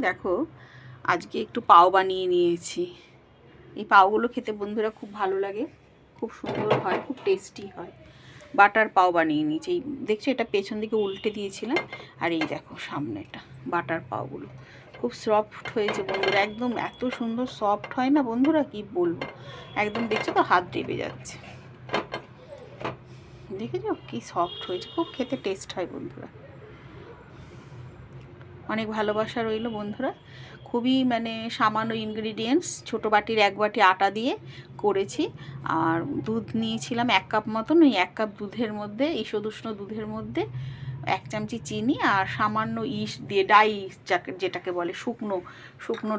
দেখো আজকে একটু পাও বানিয়ে নিয়েছি। এই পাওগুলো খেতে বন্ধুরা খুব ভালো লাগে, খুব সুন্দর হয়, খুব টেস্টি হয়। বাটার পাও বানিয়ে নিয়েছি। এই দেখছো, এটা পেছন দিকে উল্টে দিয়েছিলাম, আর এই দেখো সামনেটা বাটার পাওগুলো খুব সফট হয়েছে বন্ধুরা, একদম এত সুন্দর সফট হয় না বন্ধুরা, কি বলবো, একদম দেখছো তো হাত দেবে যাচ্ছে, দেখেছো কি সফট হয়েছে, খুব খেতে টেস্ট হয় বন্ধুরা। অনেক ভালোবাসা রইল বন্ধুরা। খুবই সামান্য ইনগ্রিডিয়েন্টস, ছোটো বাটির 1 বাটি আটা দিয়ে করেছি। আর দুধ নিয়েছিলাম 1 কাপ মতন। ওই 1 কাপ দুধের মধ্যে, ঈষদুষ্ণ দুধের মধ্যে 1 চামচি চিনি আর সামান্য ইস্ট দিয়ে, ড্রাই ইস্ট যেটাকে বলে, শুকনো শুকনো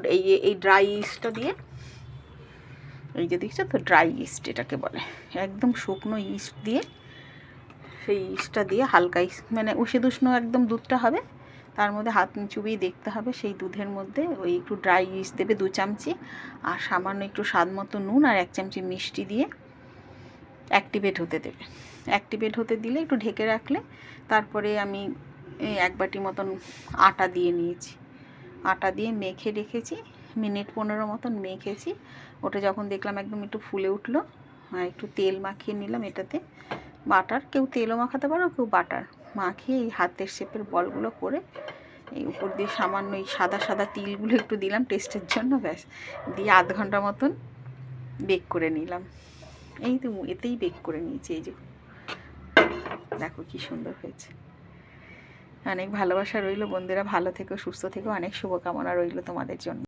এই ড্রাই ইস্টটা দিয়ে, এই যে দেখছো তো ড্রাই ইস্ট এটাকে বলে, একদম শুকনো ইস্ট দিয়ে, সেই ইস্টটা দিয়ে হালকা ঈষদুষ্ণ একদম দুধটা হবে, তার মধ্যে হাত চুবিয়ে দেখতে হবে। সেই দুধের মধ্যে ওই একটু ড্রাই ইস্ট দেবে 2 চামচি, আর সামান্য একটু স্বাদ মতো নুন আর 1 চামচি মিষ্টি দিয়ে অ্যাক্টিভেট হতে দেবে। অ্যাক্টিভেট হতে দিলে একটু ঢেকে রাখলে, তারপরে আমি 1 বাটি মতন আটা দিয়ে নিয়েছি। আটা দিয়ে মেখে রেখেছি, মিনিট 15 মতন মেখেছি। ওটা যখন দেখলাম একদম একটু ফুলে উঠলো, একটু তেল মাখিয়ে নিলাম এটাতে, বাটার, কেউ তেলও মাখাতে পারো, কেউ বাটার মাখিয়ে এই হাতের শেপের বলগুলো করে এই উপর দিয়ে সামান্য এই সাদা সাদা তিলগুলো একটু দিলাম টেস্টের জন্য, ব্যাস, দিয়ে 1/2 ঘন্টা মতন বেক করে নিলাম। এই তো এতেই বেক করে নিয়েছি। এই যে দেখো কি সুন্দর হয়েছে। অনেক ভালোবাসা রইল বন্ধুরা, ভালো থেকো, সুস্থ থেকো, অনেক শুভকামনা রইল তোমাদের জন্য।